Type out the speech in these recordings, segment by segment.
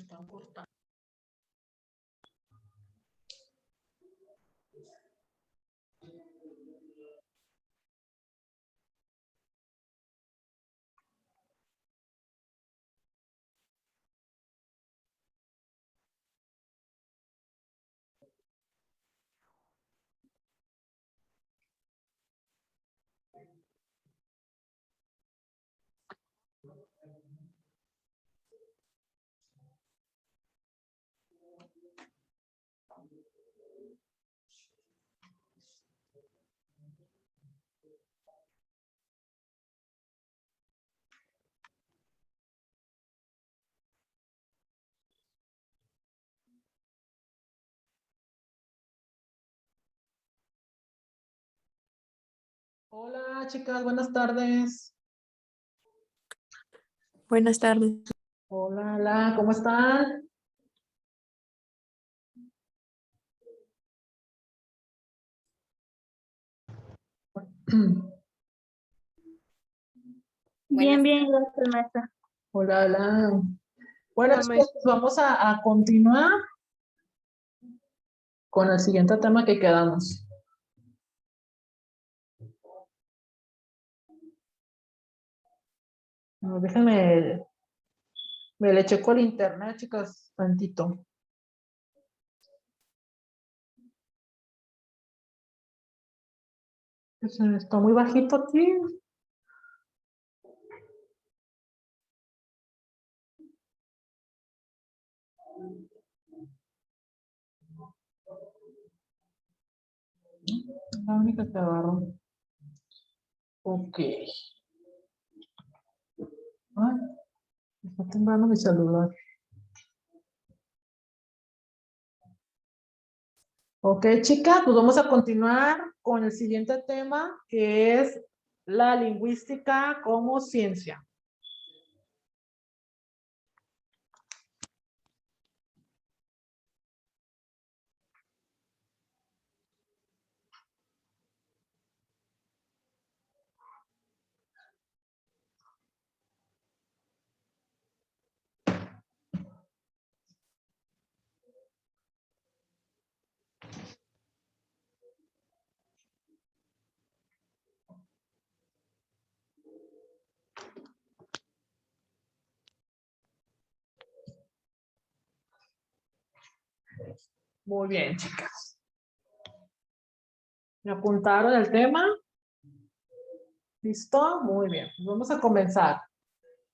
Están cortando. Hola, chicas, buenas tardes. Buenas tardes. Hola, hola, ¿cómo están? Bien, gracias, maestra. Hola, hola. Bueno, Hola, chicos, pues vamos a continuar con el siguiente tema que quedamos. No, déjenme, me le checo el internet, chicas, tantito. Está muy bajito aquí. La única que agarro. Ok. Ay, está temblando mi celular. Ok, chicas, pues vamos a continuar con el siguiente tema, que es la lingüística como ciencia. Muy bien, chicas. ¿Me apuntaron el tema? ¿Listo? Muy bien. Pues vamos a comenzar.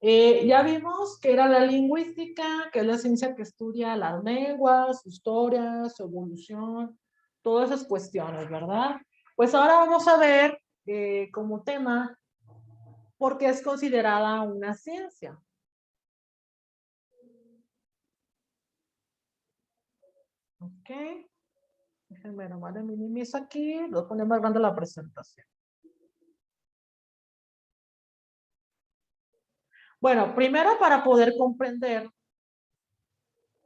Ya vimos que era la lingüística, que es la ciencia que estudia las lenguas, su historia, su evolución, todas esas cuestiones, ¿verdad? Pues ahora vamos a ver como tema por qué es considerada una ciencia. Ok. Déjenme nomás le minimizo aquí, lo voy a poner más grande la presentación. Bueno, primero para poder comprender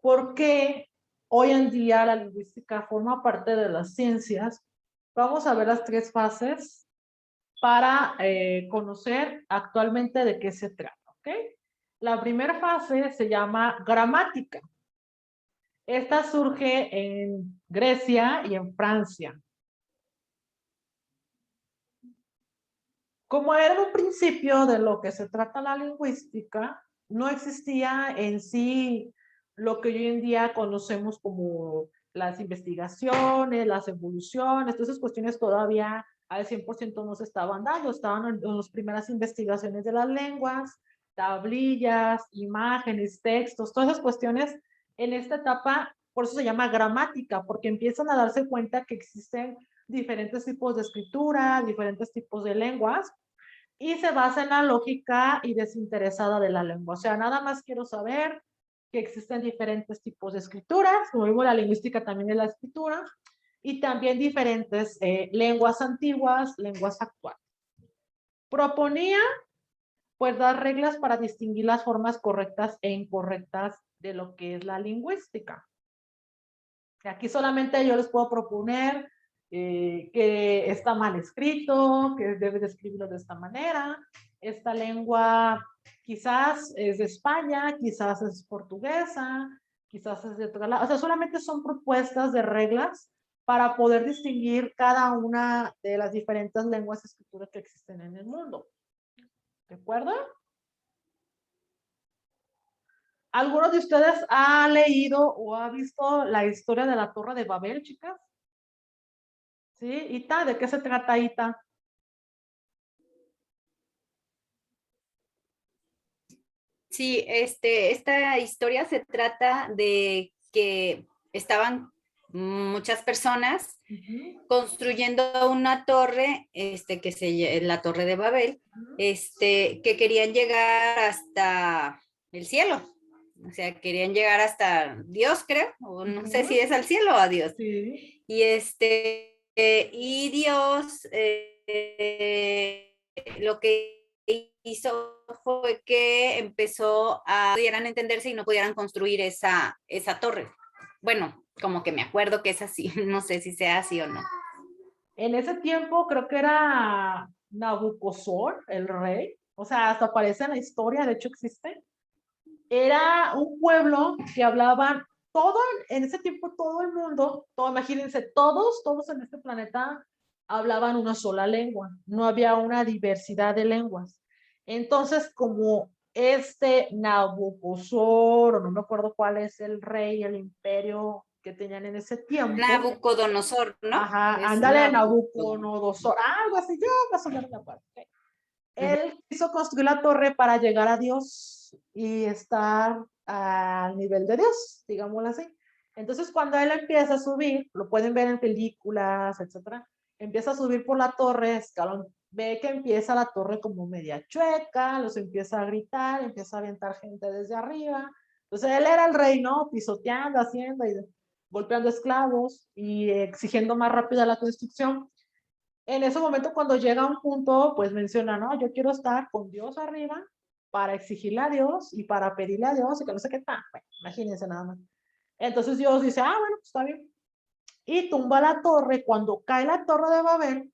por qué hoy en día la lingüística forma parte de las ciencias, vamos a ver las tres fases para conocer actualmente de qué se trata, ¿ok? La primera fase se llama gramática. Esta surge en Grecia y en Francia. Como era un principio de lo que se trata la lingüística, no existía en sí lo que hoy en día conocemos como las investigaciones, las evoluciones, todas esas cuestiones todavía al 100% no se estaban dando, estaban en las primeras investigaciones de las lenguas, tablillas, imágenes, textos, todas esas cuestiones en esta etapa, por eso se llama gramática, porque empiezan a darse cuenta que existen diferentes tipos de escritura, diferentes tipos de lenguas, y se basa en la lógica y desinteresada de la lengua. O sea, nada más quiero saber que existen diferentes tipos de escrituras, como vimos la lingüística también es la escritura, y también diferentes lenguas antiguas, lenguas actuales. Proponía, pues, dar reglas para distinguir las formas correctas e incorrectas de lo que es la lingüística. Aquí solamente yo les puedo proponer que está mal escrito, que debe de escribirlo de esta manera, esta lengua quizás es de España, quizás es portuguesa, quizás es de otro lado. O sea, solamente son propuestas de reglas para poder distinguir cada una de las diferentes lenguas y escrituras que existen en el mundo. ¿De acuerdo? ¿Alguno de ustedes ha leído o ha visto la historia de la Torre de Babel, chicas? ¿Sí? Ita, ¿de qué se trata Ita? Sí, esta historia se trata de que estaban muchas personas construyendo una torre, la Torre de Babel, que querían llegar hasta el cielo. O sea, querían llegar hasta Dios, creo, o no sé si es al cielo o a Dios. Sí. Y Dios lo que hizo fue que empezó a pudieran entenderse y no pudieran construir esa torre. Bueno, como que me acuerdo que es así, no sé si sea así o no. En ese tiempo creo que era Nabucodonosor, el rey, o sea, hasta aparece en la historia, de hecho existe. Era un pueblo que hablaban todo, en ese tiempo todo el mundo, imagínense, todos en este planeta hablaban una sola lengua, no había una diversidad de lenguas. Entonces, como Nabucodonosor, o no me acuerdo cuál es el rey, el imperio que tenían en ese tiempo. Nabucodonosor, ¿no? Ajá, ándale, Nabucodonosor, algo así, yo más o menos me acuerdo. Él quiso construir la torre para llegar a Dios y estar al nivel de Dios, digámoslo así. Entonces, cuando él empieza a subir, lo pueden ver en películas, etcétera, empieza a subir por la torre, escalón, ve que empieza la torre como media chueca, los empieza a gritar, empieza a aventar gente desde arriba. Entonces, él era el rey, ¿no? Pisoteando, haciendo y golpeando esclavos y exigiendo más rápida la construcción. En ese momento, cuando llega a un punto, pues menciona, no, yo quiero estar con Dios arriba para exigirle a Dios y para pedirle a Dios y que no sé qué tal. Bueno, imagínense nada más. Entonces Dios dice, ah, bueno, pues está bien. Y tumba la torre. Cuando cae la torre de Babel,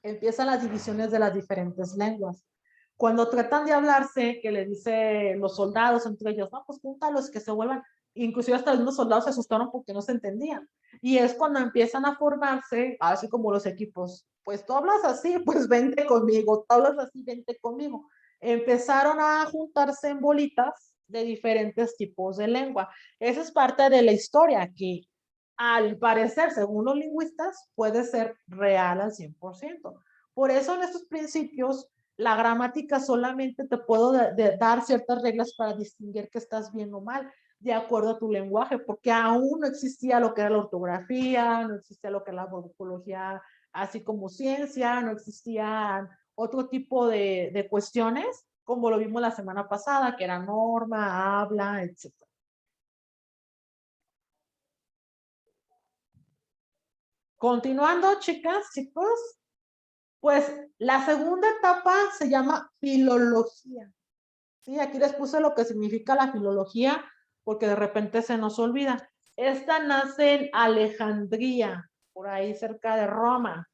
empiezan las divisiones de las diferentes lenguas. Cuando tratan de hablarse, que le dice los soldados entre ellos, no, pues júntalos que se vuelvan. Inclusive hasta los mismos soldados se asustaron porque no se entendían. Y es cuando empiezan a formarse, así como los equipos, pues tú hablas así, pues vente conmigo, tú hablas así, vente conmigo. Empezaron a juntarse en bolitas de diferentes tipos de lengua. Esa es parte de la historia que al parecer, según los lingüistas, puede ser real al 100%. Por eso en estos principios, la gramática solamente te puedo dar ciertas reglas para distinguir que estás bien o mal, de acuerdo a tu lenguaje, porque aún no existía lo que era la ortografía, no existía lo que era la morfología, así como ciencia, no existían otro tipo de cuestiones, como lo vimos la semana pasada, que era norma, habla, etc. Continuando, chicas, chicos, pues la segunda etapa se llama filología. Sí, aquí les puse lo que significa la filología, porque de repente se nos olvida. Esta nace en Alejandría, por ahí cerca de Roma.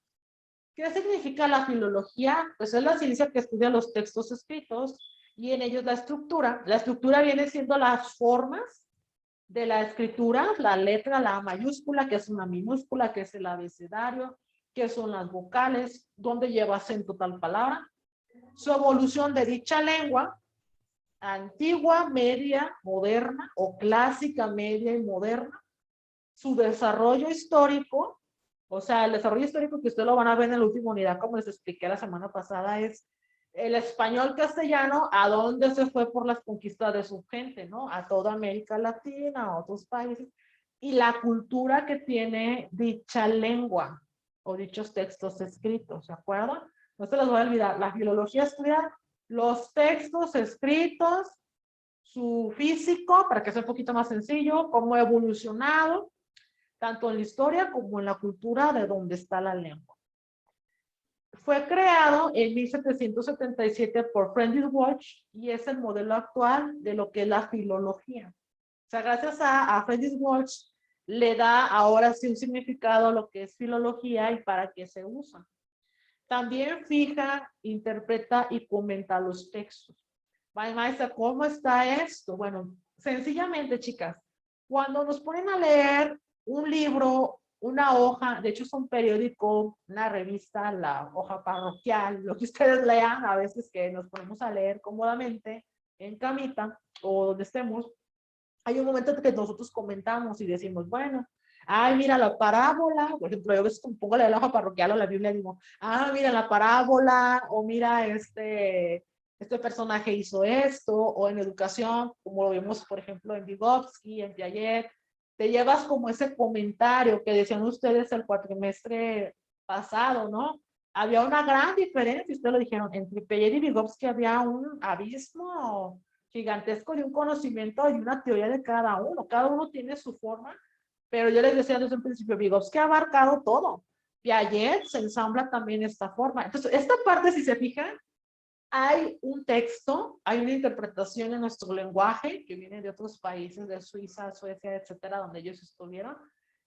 ¿Qué significa la filología? Pues es la ciencia que estudia los textos escritos y en ellos la estructura. La estructura viene siendo las formas de la escritura, la letra, la mayúscula, que es una minúscula, que es el abecedario, que son las vocales, dónde lleva acento tal palabra, su evolución de dicha lengua, antigua, media, moderna o clásica, media y moderna, su desarrollo histórico, o sea, el desarrollo histórico que ustedes lo van a ver en la última unidad, como les expliqué la semana pasada, es el español castellano, a dónde se fue por las conquistas de su gente, ¿no? A toda América Latina, a otros países, y la cultura que tiene dicha lengua o dichos textos escritos, ¿de acuerdo? No se les voy a olvidar, la filología estudia los textos escritos, su físico, para que sea un poquito más sencillo, cómo ha evolucionado, tanto en la historia como en la cultura de donde está la lengua. Fue creado en 1777 por Friedrich Walsh y es el modelo actual de lo que es la filología. O sea, gracias a Friedrich Walsh le da ahora sí un significado a lo que es filología y para qué se usa. También fija, interpreta y comenta los textos. Vale, maestra, ¿cómo está esto? Bueno, sencillamente, chicas, cuando nos ponen a leer un libro, una hoja, de hecho es un periódico, una revista, la hoja parroquial, lo que ustedes lean, a veces que nos ponemos a leer cómodamente en camita o donde estemos, hay un momento que nosotros comentamos y decimos, bueno, ay, mira la parábola, por ejemplo, yo a veces pongo la hoja parroquial o la Biblia y digo, ah, mira la parábola, o mira este personaje hizo esto, o en educación, como lo vimos, por ejemplo, en Vygotsky, en Piaget, te llevas como ese comentario que decían ustedes el cuatrimestre pasado, ¿no? Había una gran diferencia, ustedes lo dijeron, entre Piaget y Vygotsky había un abismo gigantesco de un conocimiento y una teoría de cada uno tiene su forma, pero yo les decía desde un principio, Vygotsky ha abarcado todo, Piaget se ensambla también esta forma, entonces esta parte si se fijan, hay un texto, hay una interpretación en nuestro lenguaje que viene de otros países, de Suiza, Suecia, etcétera, donde ellos estuvieron,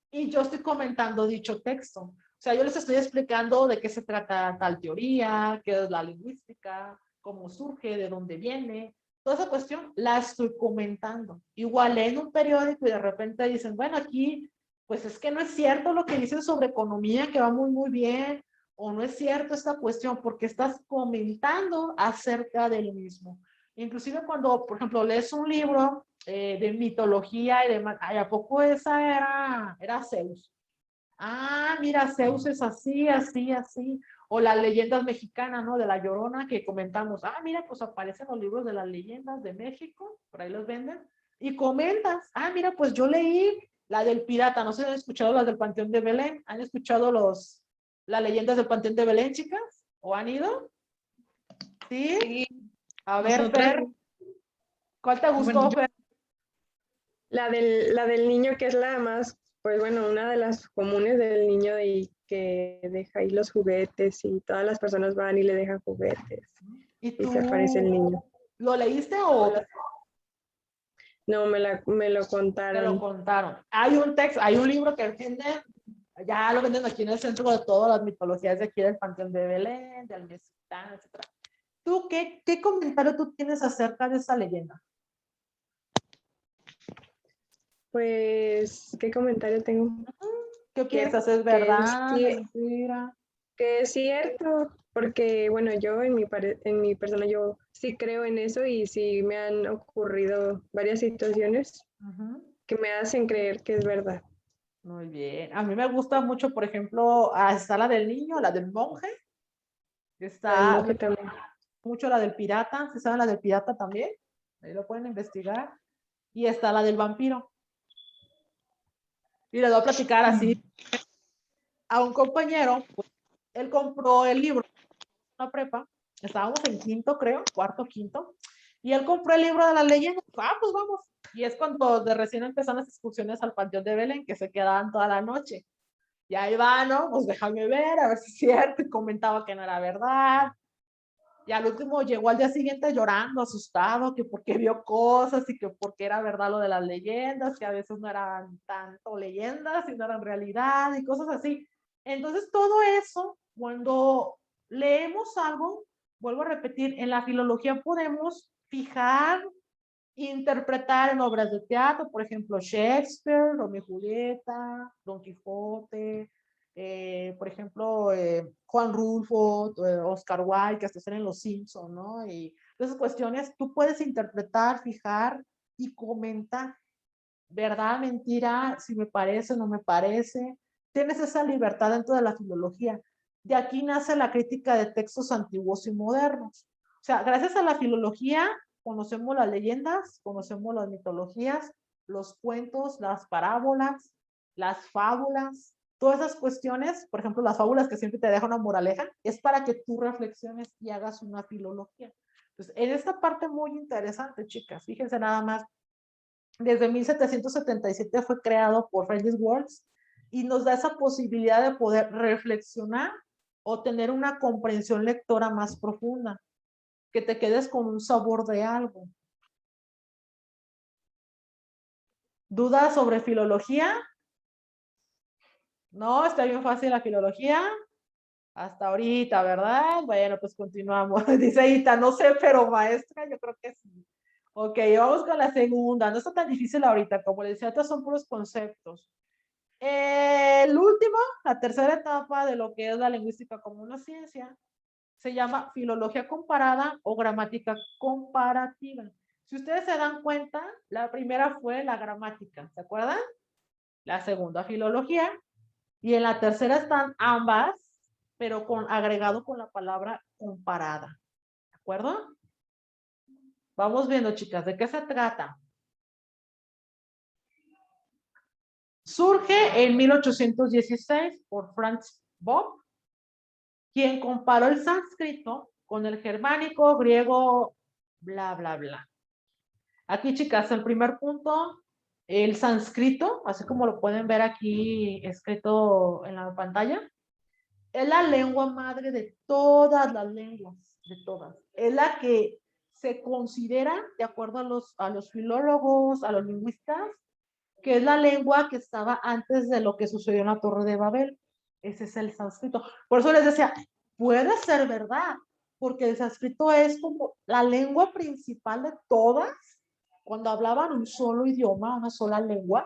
y yo estoy comentando dicho texto. O sea, yo les estoy explicando de qué se trata tal teoría, qué es la lingüística, cómo surge, de dónde viene. Toda esa cuestión la estoy comentando. Igual en un periódico y de repente dicen, bueno, aquí, pues es que no es cierto lo que dicen sobre economía, que va muy, muy bien, o no es cierto esta cuestión, porque estás comentando acerca del mismo. Inclusive cuando, por ejemplo, lees un libro de mitología y demás, ay, ¿a poco esa era Zeus? Ah, mira, Zeus es así, así, así. O las leyendas mexicanas, ¿no? De La Llorona que comentamos. Ah, mira, pues aparecen los libros de las leyendas de México, por ahí los venden. Y comentas, ah, mira, pues yo leí la del pirata. No sé si han escuchado las del Panteón de Belén. ¿Han escuchado las leyendas del Panteón de Belén, chicas? ¿O han ido? ¿Sí? Sí, A ver, nosotras, Fer, ¿cuál te bueno, gustó, Fer? la del niño que es la más, pues bueno, una de las comunes del niño y que deja ahí los juguetes y todas las personas van y le dejan juguetes ¿Y y se aparece el tú niño. lo leíste o No, me lo te lo contaron. contaron? Hay un texto, hay un libro que venden, ya lo venden aquí en el centro de todas las mitologías de aquí del Panteón de Belén, del Mezquitán, etc. ¿Tú qué comentario tú tienes acerca de esa leyenda? Pues, ¿qué comentario tengo? ¿Qué Que, piensas? ¿Es que, verdad? sí, ¿Mentira? que es cierto, porque bueno, yo en mi persona yo sí creo en eso y sí me han ocurrido varias situaciones Ujú. que me hacen creer que es verdad. Muy bien. A mí me gusta mucho, por ejemplo, está la del niño, la del monje, La del está monje también. mucho la del pirata, ¿se saben la del pirata también? Ahí lo pueden investigar. Y está la del vampiro. Y les voy a platicar así a un compañero, pues, él compró el libro en la prepa, estábamos en quinto, creo, cuarto, quinto, y él compró el libro de las leyendas, ah, pues vamos. Y es cuando de recién empezaron las excursiones al Panteón de Belén, que se quedaban toda la noche. Y ahí va, ¿no? Pues déjame ver, a ver si es cierto, y comentaba que no era verdad. Y al último llegó al día siguiente llorando, asustado, que porque vio cosas y que porque era verdad lo de las leyendas, que a veces no eran tanto leyendas, sino eran realidad y cosas así. Entonces, todo eso, cuando leemos algo, vuelvo a repetir, en la filología podemos fijar, interpretar en obras de teatro, por ejemplo, Shakespeare, Romeo y Julieta, Don Quijote, por ejemplo, Juan Rulfo, Oscar Wilde, que hasta están en Los Simpson, ¿no? Y esas cuestiones, tú puedes interpretar, fijar y comentar, verdad, mentira, si me parece, no me parece. Tienes esa libertad dentro de la filología. De aquí nace la crítica de textos antiguos y modernos. O sea, gracias a la filología conocemos las leyendas, conocemos las mitologías, los cuentos, las parábolas, las fábulas, todas esas cuestiones, por ejemplo, las fábulas que siempre te dejan una moraleja, es para que tú reflexiones y hagas una filología. Entonces, en esta parte muy interesante, chicas, fíjense nada más, desde 1777 fue creado por Francis Waltz y nos da esa posibilidad de poder reflexionar o tener una comprensión lectora más profunda, que te quedes con un sabor de algo. ¿Dudas sobre filología? No, está bien fácil la filología. Hasta ahorita, ¿verdad? Bueno, pues continuamos. Dice Ita, no sé, pero maestra, yo creo que sí. Ok, vamos con la segunda. No está tan difícil ahorita, como les decía, estos son puros conceptos. El último, la tercera etapa de lo que es la lingüística como una ciencia, se llama filología comparada o gramática comparativa. Si ustedes se dan cuenta, la primera fue la gramática, ¿se acuerdan? La segunda, filología, y en la tercera están ambas, pero agregado con la palabra comparada, ¿de acuerdo? Vamos viendo, chicas, ¿de qué se trata? Surge en 1816 por Franz Bopp, quien comparó el sánscrito con el germánico, griego, bla, bla, bla. Aquí, chicas, el primer punto, el sánscrito, así como lo pueden ver aquí escrito en la pantalla, es la lengua madre de todas las lenguas, de todas. Es la que se considera, de acuerdo a los filólogos, a los lingüistas, que es la lengua que estaba antes de lo que sucedió en la Torre de Babel. Ese es el sánscrito. Por eso les decía, puede ser verdad, porque el sánscrito es como la lengua principal de todas, cuando hablaban un solo idioma, una sola lengua,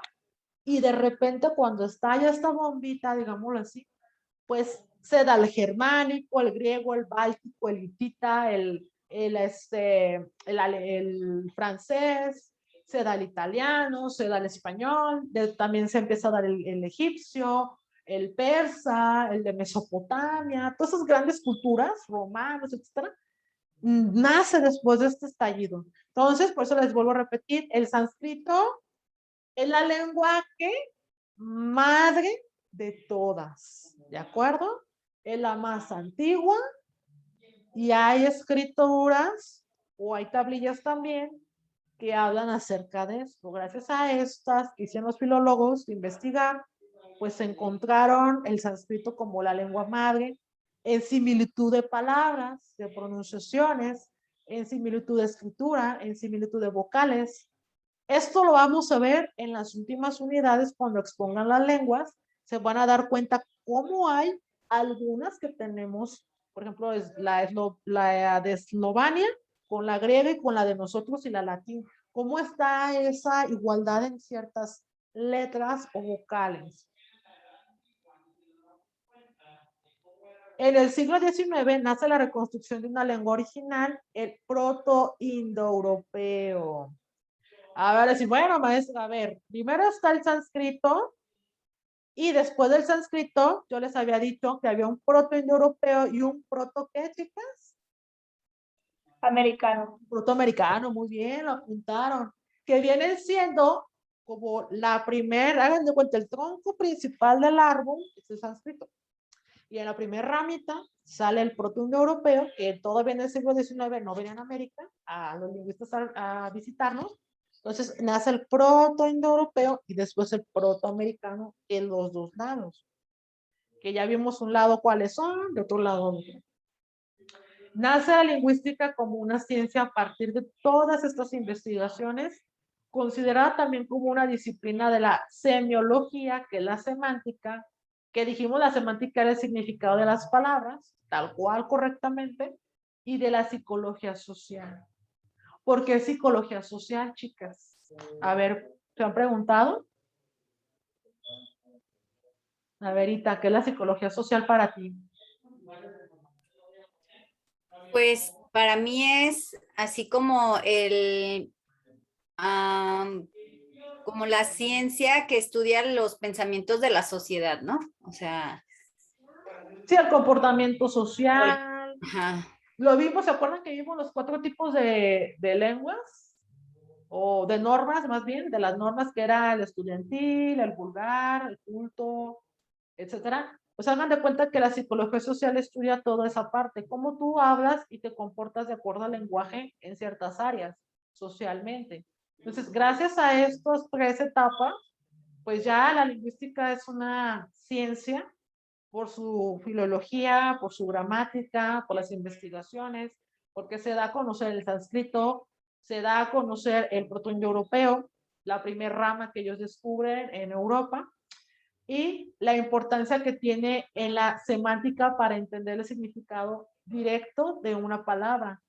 y de repente cuando estalla esta bombita, digámoslo así, pues se da el germánico, el griego, el báltico, el hitita, el francés, se da el italiano, se da el español, también se empieza a dar el egipcio, el persa, el de Mesopotamia, todas esas grandes culturas, romanos, etcétera, nace después de este estallido. Entonces, por eso les vuelvo a repetir, el sánscrito es la lengua que madre de todas, ¿de acuerdo? Es la más antigua y hay escrituras o hay tablillas también que hablan acerca de esto. Gracias a estas que hicieron los filólogos de investigar, pues se encontraron el sánscrito como la lengua madre en similitud de palabras, de pronunciaciones, en similitud de escritura, en similitud de vocales. Esto lo vamos a ver en las últimas unidades cuando expongan las lenguas. Se van a dar cuenta cómo hay algunas que tenemos, por ejemplo, la de Eslovenia con la griega y con la de nosotros y la latín. ¿Cómo está esa igualdad en ciertas letras o vocales? En el siglo XIX nace la reconstrucción de una lengua original, el proto-indoeuropeo. A ver, decir, bueno, maestra, a ver, primero está el sánscrito y después del sánscrito yo les había dicho que había un proto-indoeuropeo y un proto, ¿qué, chicas? Americano. Proto-americano, muy bien, lo apuntaron. Que vienen siendo como la primera, hagan de cuenta, el tronco principal del árbol es el sánscrito. Y en la primera ramita sale el proto-indoeuropeo, que todavía en el siglo XIX no venía en América a los lingüistas a visitarnos. Entonces nace el proto-indoeuropeo y después el proto-americano en los dos lados. Que ya vimos un lado cuáles son, de otro lado. Nace la lingüística como una ciencia a partir de todas estas investigaciones, considerada también como una disciplina de la semiología, que es la semántica, que dijimos la semántica era el significado de las palabras, tal cual correctamente, y de la psicología social. ¿Por qué psicología social, chicas? A ver, ¿se han preguntado? A ver, Ita, ¿qué es la psicología social para ti? Pues para mí es así como como la ciencia que estudia los pensamientos de la sociedad, ¿no? O sea, Sí, el comportamiento social. ajá. Lo vimos, ¿se acuerdan que vimos los 4 tipos de lenguas? O de normas, más bien, de las normas que era el estudiantil, el vulgar, el culto, etcétera. Pues hagan de cuenta que la psicología social estudia toda esa parte, cómo tú hablas y te comportas de acuerdo al lenguaje en ciertas áreas, socialmente. Entonces, gracias a estas 3 etapas, pues ya la lingüística es una ciencia por su filología, por su gramática, por las investigaciones, porque se da a conocer el sánscrito, se da a conocer el protoindoeuropeo, la primera rama que ellos descubren en Europa, y la importancia que tiene en la semántica para entender el significado directo de una palabra.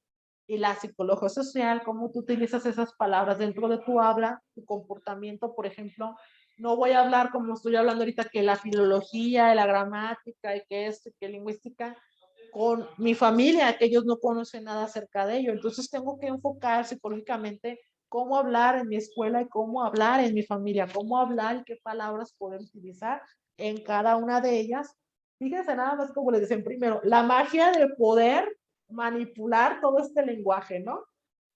Y la psicología social, cómo tú utilizas esas palabras dentro de tu habla, tu comportamiento, por ejemplo. No voy a hablar como estoy hablando ahorita, que la filología, la gramática, y que esto, y que lingüística, con mi familia, que ellos no conocen nada acerca de ello. Entonces tengo que enfocar psicológicamente cómo hablar en mi escuela y cómo hablar en mi familia, cómo hablar y qué palabras poder utilizar en cada una de ellas. Fíjense nada más como les decía primero, la magia de poder manipular todo este lenguaje, ¿no?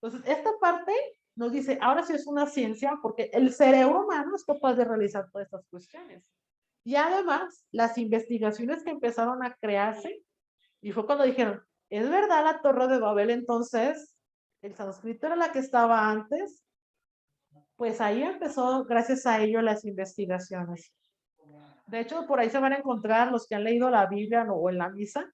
Entonces, esta parte nos dice, ahora sí es una ciencia porque el cerebro humano es capaz de realizar todas estas cuestiones. Y además, las investigaciones que empezaron a crearse, y fue cuando dijeron, ¿es verdad la Torre de Babel entonces? ¿El sánscrito era la que estaba antes? Pues ahí empezó, gracias a ello, las investigaciones. De hecho, por ahí se van a encontrar los que han leído la Biblia o en la misa.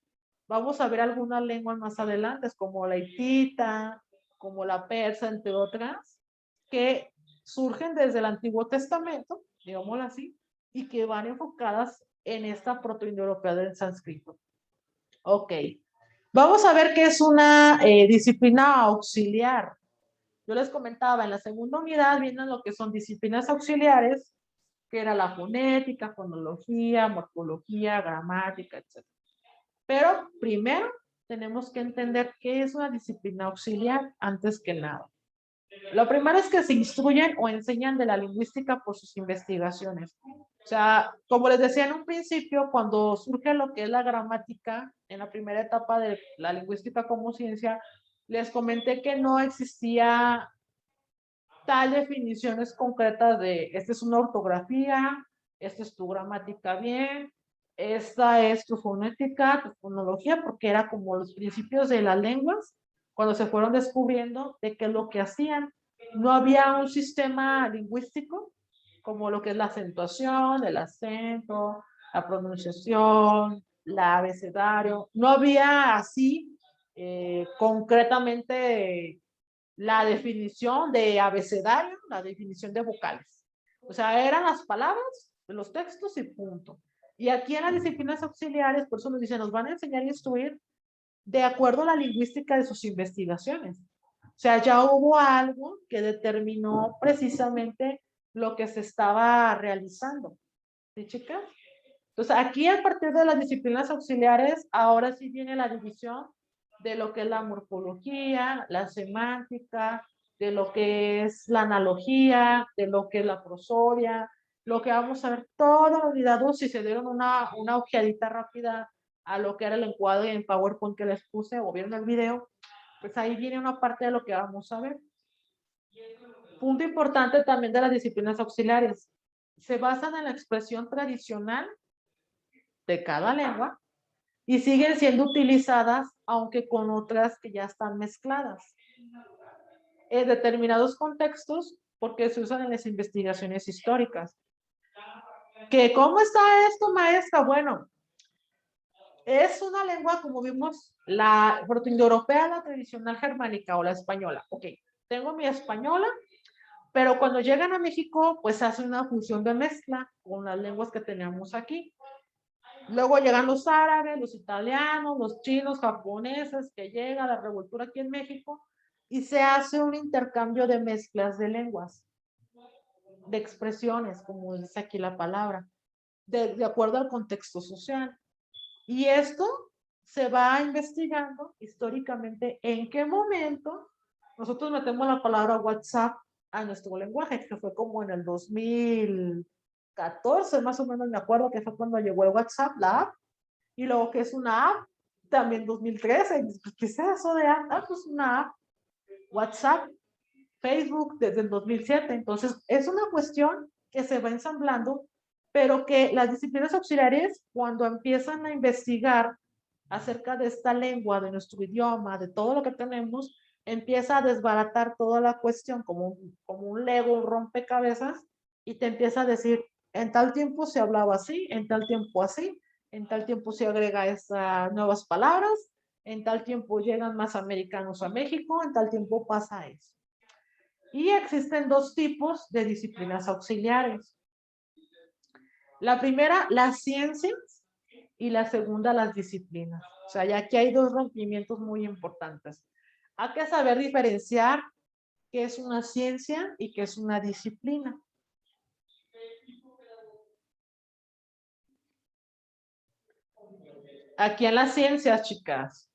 Vamos a ver algunas lenguas más adelante, como la hitita, como la persa, entre otras, que surgen desde el Antiguo Testamento, digámoslo así, y que van enfocadas en esta protoindoeuropea del sánscrito. Ok. Vamos a ver qué es una disciplina auxiliar. Yo les comentaba, en la segunda unidad vienen lo que son disciplinas auxiliares, que era la fonética, fonología, morfología, gramática, etc. Pero primero tenemos que entender qué es una disciplina auxiliar antes que nada. Lo primero es que se instruyen o enseñan de la lingüística por sus investigaciones. O sea, como les decía en un principio, cuando surge lo que es la gramática, en la primera etapa de la lingüística como ciencia, les comenté que no existía tal definiciones concretas de, esta es una ortografía, esta es tu gramática bien, esta es tu fonética, tu fonología, porque era como los principios de las lenguas, cuando se fueron descubriendo de qué es lo que hacían. No había un sistema lingüístico como lo que es la acentuación, el acento, la pronunciación, la abecedario. No había así concretamente la definición de abecedario, la definición de vocales. O sea, eran las palabras de los textos y punto. Y aquí en las disciplinas auxiliares, por eso nos dicen, nos van a enseñar a instruir de acuerdo a la lingüística de sus investigaciones. O sea, ya hubo algo que determinó precisamente lo que se estaba realizando. ¿Sí, chicas? Entonces, aquí a partir de las disciplinas auxiliares, ahora sí viene la división de lo que es la morfología, la semántica, de lo que es la analogía, de lo que es la prosodia, lo que vamos a ver toda la unidad 2, si se dieron una ojeadita rápida a lo que era el encuadre en PowerPoint que les puse o vieron el video, pues ahí viene una parte de lo que vamos a ver. Punto importante también de las disciplinas auxiliares. Se basan en la expresión tradicional de cada lengua y siguen siendo utilizadas, aunque con otras que ya están mezcladas. En determinados contextos, porque se usan en las investigaciones históricas. ¿Que cómo está esto, maestra? Bueno, es una lengua, como vimos, la protoindoeuropea, la tradicional germánica o la española. Ok, tengo mi española, pero cuando llegan a México, pues hace una función de mezcla con las lenguas que tenemos aquí. Luego llegan los árabes, los italianos, los chinos, japoneses, que llega la revoltura aquí en México y se hace un intercambio de mezclas de lenguas, de expresiones, como dice aquí la palabra, de acuerdo al contexto social. Y esto se va investigando históricamente en qué momento nosotros metemos la palabra WhatsApp a nuestro lenguaje, que fue como en el 2014, más o menos me acuerdo que fue cuando llegó el WhatsApp, la app, y luego que es una app, también 2013, ¿qué es eso de app? Ah, pues una app, WhatsApp, Facebook desde el 2007, entonces es una cuestión que se va ensamblando, pero que las disciplinas auxiliares, cuando empiezan a investigar acerca de esta lengua, de nuestro idioma, de todo lo que tenemos, empieza a desbaratar toda la cuestión como un Lego, un rompecabezas, y te empieza a decir, en tal tiempo se hablaba así, en tal tiempo así, en tal tiempo se agrega estas nuevas palabras, en tal tiempo llegan más americanos a México, en tal tiempo pasa eso. Y existen dos tipos de disciplinas auxiliares. La primera, las ciencias, y la segunda, las disciplinas. O sea, ya aquí hay dos rompimientos muy importantes. Hay que saber diferenciar qué es una ciencia y qué es una disciplina. Aquí en las ciencias, chicas,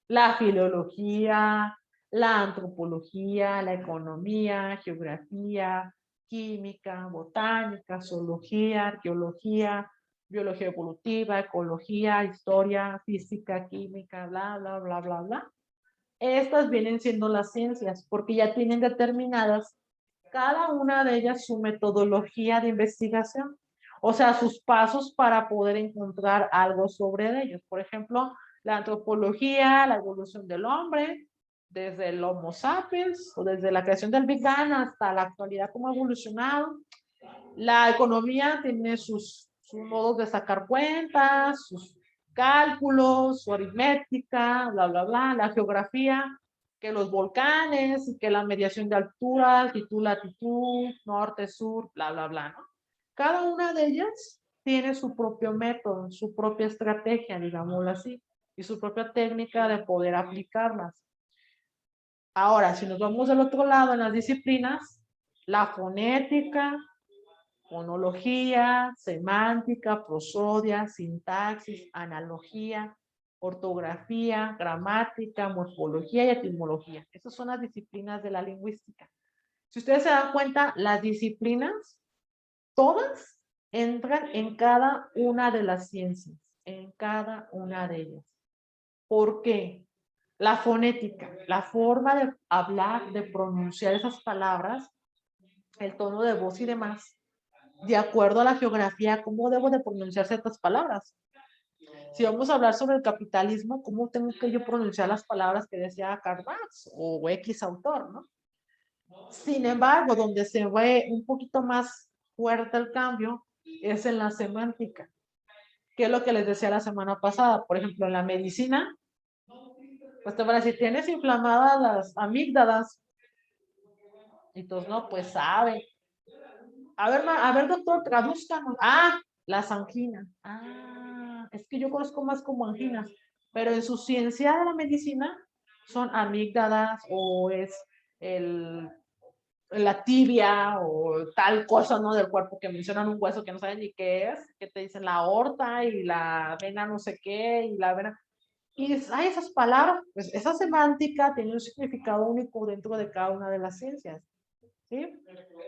la filología, la antropología, la economía, geografía, química, botánica, zoología, arqueología, biología evolutiva, ecología, historia, física, química, bla, bla, bla, bla, bla. Estas vienen siendo las ciencias porque ya tienen determinadas cada una de ellas su metodología de investigación, o sea, sus pasos para poder encontrar algo sobre ellos. Por ejemplo, la antropología, la evolución del hombre, desde el Homo sapiens o desde la creación del Big Bang hasta la actualidad, cómo ha evolucionado. La economía tiene sus modos de sacar cuentas, sus cálculos, su aritmética, bla, bla, bla. La geografía, que los volcanes y que la mediación de altura, altitud, latitud, norte, sur, bla, bla, bla, ¿no? Cada una de ellas tiene su propio método, su propia estrategia, digámoslo así, y su propia técnica de poder aplicarlas. Ahora, si nos vamos del otro lado en las disciplinas, la fonética, fonología, semántica, prosodia, sintaxis, analogía, ortografía, gramática, morfología y etimología. Esas son las disciplinas de la lingüística. Si ustedes se dan cuenta, las disciplinas, todas entran en cada una de las ciencias, en cada una de ellas. ¿Por qué? La fonética, la forma de hablar, de pronunciar esas palabras, el tono de voz y demás, de acuerdo a la geografía, cómo debo de pronunciar ciertas palabras. Si vamos a hablar sobre el capitalismo, ¿cómo tengo que yo pronunciar las palabras que decía Karl Marx o X autor, ¿no? Sin embargo, donde se ve un poquito más fuerte el cambio es en la semántica, que es lo que les decía la semana pasada. Por ejemplo, en la medicina, pues te van a decir, tienes inflamadas las amígdalas. Y todos, no, pues sabe. A ver, doctor, tradúzcanos. Ah, las anginas. Ah, es que yo conozco más como anginas, pero en su ciencia de la medicina son amígdalas o es el, la tibia o tal cosa, ¿no? Del cuerpo que mencionan un hueso que no saben ni qué es, que te dicen la aorta y la vena no sé qué y la vena. Y hay esas palabras, pues esa semántica tiene un significado único dentro de cada una de las ciencias. ¿Sí?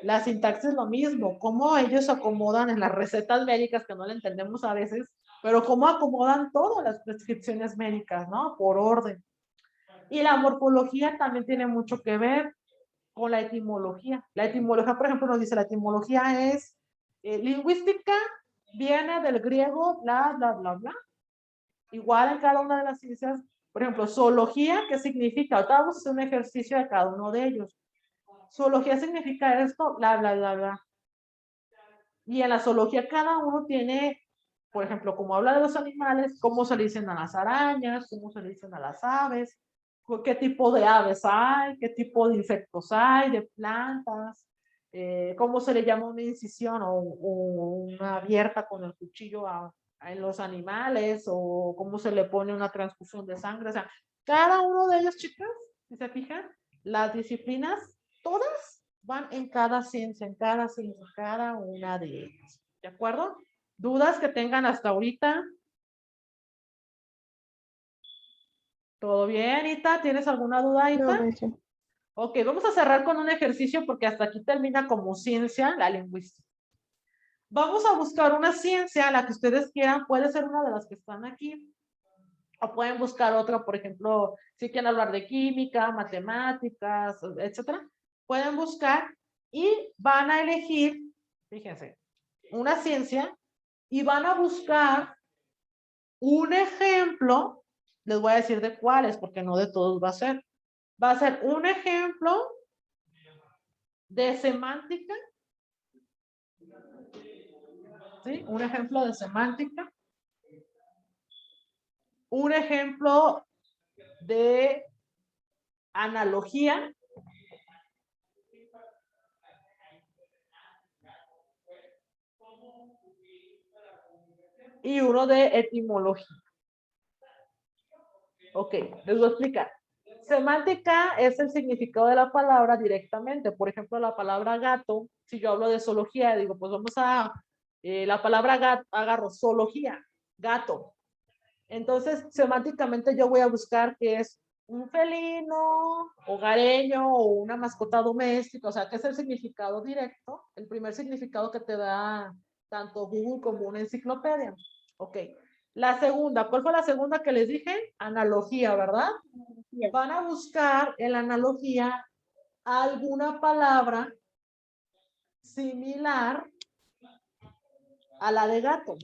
La sintaxis es lo mismo, cómo ellos acomodan en las recetas médicas, que no le entendemos a veces, pero cómo acomodan todas las prescripciones médicas, ¿no? Por orden. Y la morfología también tiene mucho que ver con la etimología. La etimología, por ejemplo, nos dice, la etimología es lingüística, viene del griego, bla, bla, bla, bla. Igual en cada una de las ciencias, por ejemplo, zoología, ¿qué significa? Ahorita vamos a hacer un ejercicio de cada uno de ellos. Zoología significa esto, bla, bla, bla, bla. Y en la zoología cada uno tiene, por ejemplo, como habla de los animales, cómo se le dicen a las arañas, cómo se le dicen a las aves, qué tipo de aves hay, qué tipo de insectos hay, de plantas, cómo se le llama una incisión o una abierta con el cuchillo en los animales, o cómo se le pone una transfusión de sangre. O sea, cada uno de ellos, chicas, si se fijan, las disciplinas, todas van en cada ciencia, cada una de ellas. ¿De acuerdo? ¿Dudas que tengan hasta ahorita? ¿Todo bien, Ita? ¿Tienes alguna duda, No, Ita? maestra. Ok, vamos a cerrar con un ejercicio porque hasta aquí termina como ciencia la lingüística. Vamos a buscar una ciencia, la que ustedes quieran, puede ser una de las que están aquí, o pueden buscar otra, por ejemplo, si quieren hablar de química, matemáticas, etcétera, pueden buscar y van a elegir, fíjense, una ciencia y van a buscar un ejemplo, les voy a decir de cuáles, porque no de todos va a ser. Va a ser un ejemplo de semántica, ¿sí? Un ejemplo de semántica, un ejemplo de analogía, y uno de etimología. Ok, les voy a explicar. Semántica es el significado de la palabra directamente. Por ejemplo, la palabra gato, si yo hablo de zoología, digo, pues vamos a, la palabra gato, agarro zoología, gato. Entonces, semánticamente yo voy a buscar qué es un felino, hogareño o una mascota doméstica, o sea, que es el significado directo, el primer significado que te da tanto Google como una enciclopedia. Ok. La segunda, ¿cuál fue la segunda que les dije? Analogía, ¿verdad? Van a buscar en la analogía alguna palabra similar a la de gato.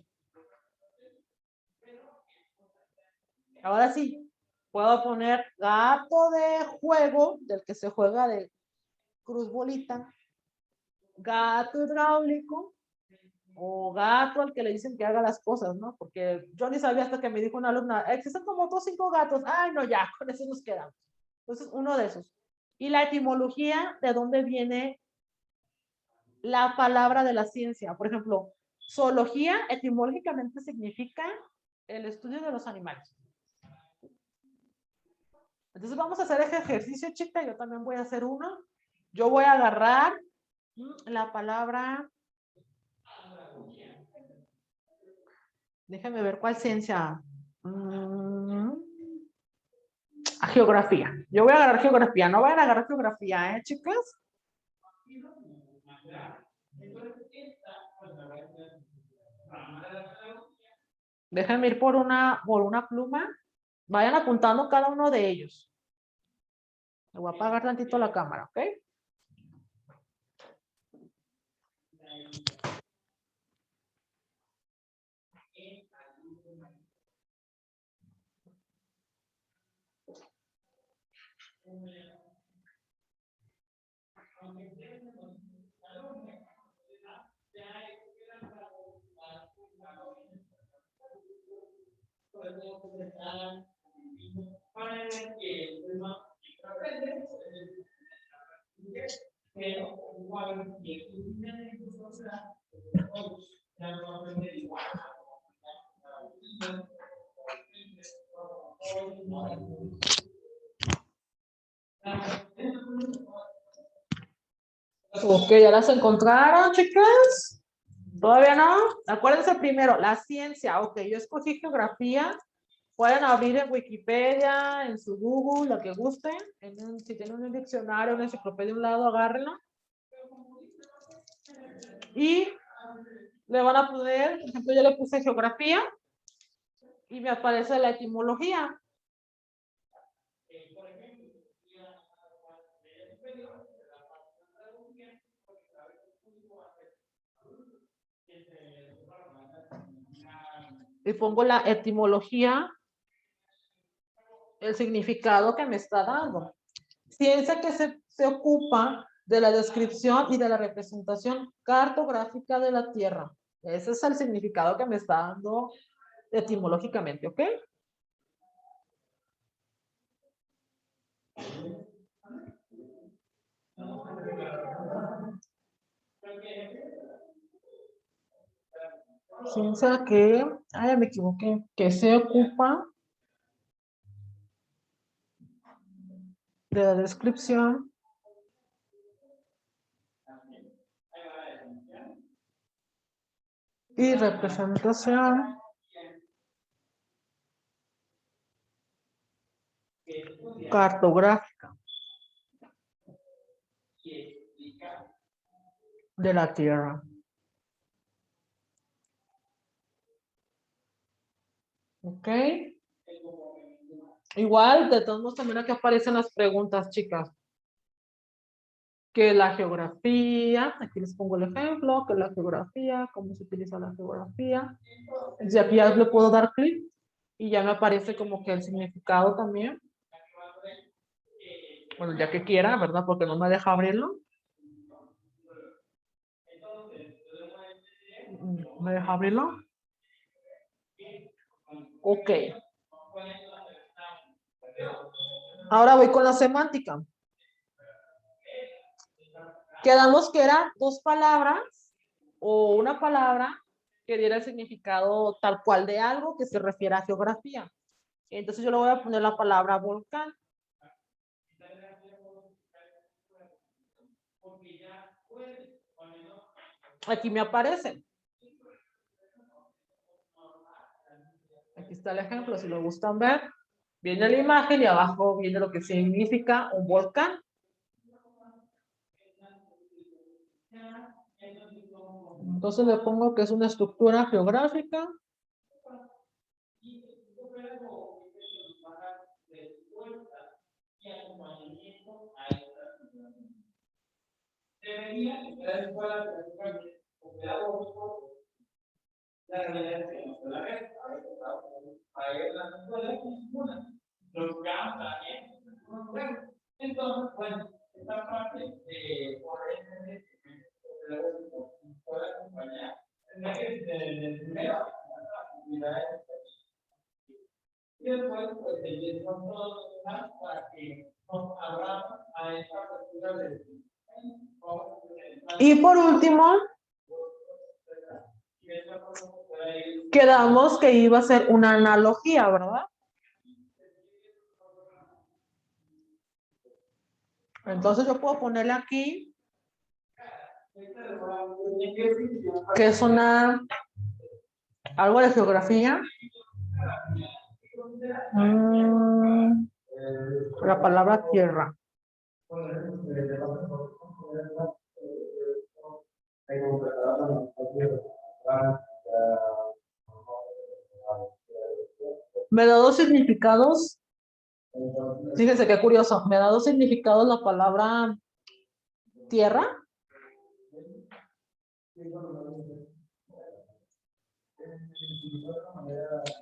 Ahora sí, puedo poner gato de juego, del que se juega de cruz bolita, gato hidráulico, o gato al que le dicen que haga las cosas, ¿no? Porque yo ni sabía hasta que me dijo una alumna, existen como otros 5 gatos. Ay, no, ya, con eso nos quedamos. Entonces, uno de esos. Y la etimología, ¿de dónde viene la palabra de la ciencia? Por ejemplo, zoología etimológicamente significa el estudio de los animales. Entonces vamos a hacer ese ejercicio, chica. Yo también voy a hacer uno. Yo voy a agarrar la palabra. Déjenme ver cuál ciencia. A geografía. Yo voy a agarrar geografía. No vayan a agarrar geografía, ¿eh, chicas? Déjenme ir por una pluma. Vayan apuntando cada uno de ellos. Le voy a apagar tantito la cámara, ¿ok? Ok, ¿ya las encontraron, chicas? ¿Todavía no? Acuérdense primero, la ciencia. Ok, yo escogí geografía. Pueden abrir en Wikipedia, en su Google, lo que gusten. Si tienen un diccionario, una enciclopedia de un lado, agárrenlo. Y le van a poner, por ejemplo, yo le puse geografía y me aparece la etimología. Y pongo la etimología, el significado que me está dando. Ciencia que se ocupa de la descripción y de la representación cartográfica de la Tierra. Ese es el significado que me está dando etimológicamente, ¿ok? Ciencia que, ay, me equivoqué, que se ocupa de la descripción y representación cartográfica de la Tierra. ¿Ok? Igual, de todos modos, también aquí aparecen las preguntas, chicas. Que la geografía, aquí les pongo el ejemplo, que la geografía, cómo se utiliza la geografía. Y aquí ya le puedo dar clic y ya me aparece como que el significado también. Bueno, ya que quiera, ¿verdad? Porque no me deja abrirlo. ¿Me deja abrirlo? Ok. Ahora voy con la semántica. Quedamos que eran 2 palabras o una palabra que diera el significado tal cual de algo que se refiere a geografía. Entonces yo le voy a poner la palabra volcán. Aquí me aparece. Aquí está el ejemplo, si lo gustan ver. Viene la imagen y abajo viene lo que significa un volcán. Entonces le pongo que es una estructura geográfica. Entonces, bueno, esta parte de del primero, y después, pues, seguimos todos los demás para que nos abramos a esta apertura de. Y por último, quedamos que iba a ser una analogía, ¿verdad? Entonces yo puedo ponerle aquí que es algo de geografía. La palabra tierra. Me da dos significados. Fíjense qué curioso. Me da dos significados la palabra tierra.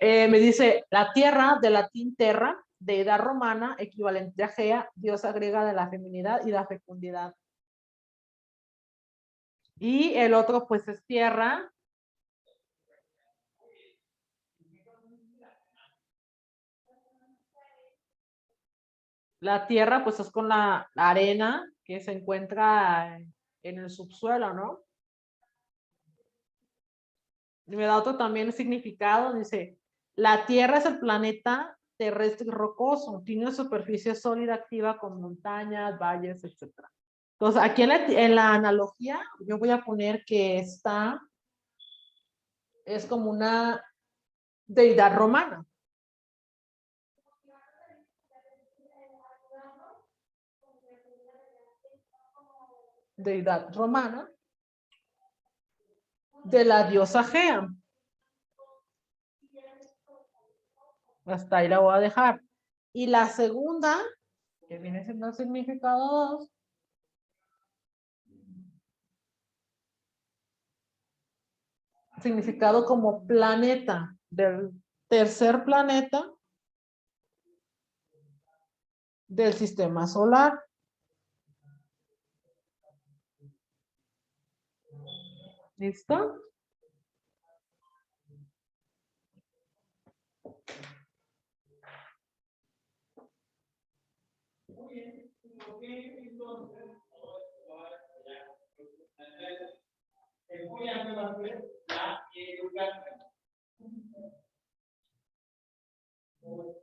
Me dice la tierra, de latín terra, deidad romana, equivalente a Gea, diosa griega de la feminidad y la fecundidad. Y el otro, pues, es tierra. La tierra, pues, es con la arena que se encuentra en el subsuelo, ¿no? Y me da otro también significado, dice, la Tierra es el planeta terrestre y rocoso, tiene una superficie sólida activa con montañas, valles, etc. Entonces, aquí en la analogía, yo voy a poner que esta es como una deidad romana. Deidad romana de la diosa Gea. Hasta ahí la voy a dejar. Y la segunda, que viene siendo el significado 2, significado como planeta, del tercer planeta del sistema solar. ¿Listo?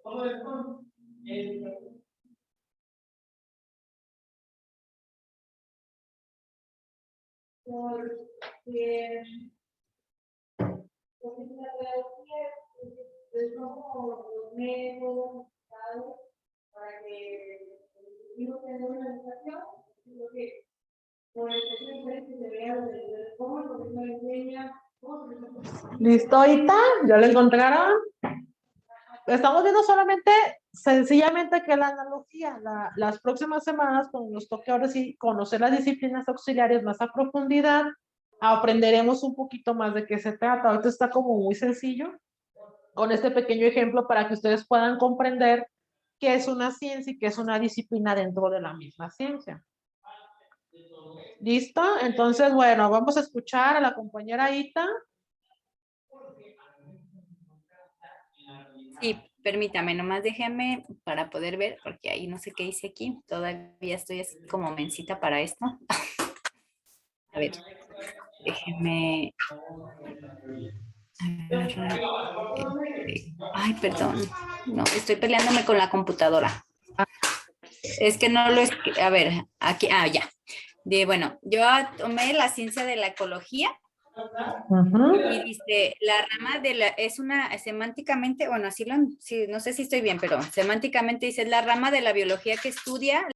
Todo esto porque es como los medios para que el niño tenga una educación, lo que por el que se vea cómo el profesor enseña. Listo, ahorita, ¿ya lo encontraron? Estamos viendo solamente, sencillamente que la analogía, las próximas semanas, cuando nos toque ahora sí conocer las disciplinas auxiliares más a profundidad, aprenderemos un poquito más de qué se trata. Ahorita está como muy sencillo, con este pequeño ejemplo para que ustedes puedan comprender qué es una ciencia y qué es una disciplina dentro de la misma ciencia. ¿Listo? Entonces, bueno, vamos a escuchar a la compañera Ita. Sí, permítame, nomás déjeme para poder ver, porque ahí no sé qué hice aquí. Todavía estoy así como mencita para esto. A ver. déjenme. Ay, perdón. No, estoy peleándome con la computadora. Es que no lo es. A ver, aquí, ya. Bueno, yo tomé la ciencia de la ecología. Y dice, la rama de la, es una, semánticamente, bueno, así sí, no sé si estoy bien, pero semánticamente dice, es la rama de la biología que estudia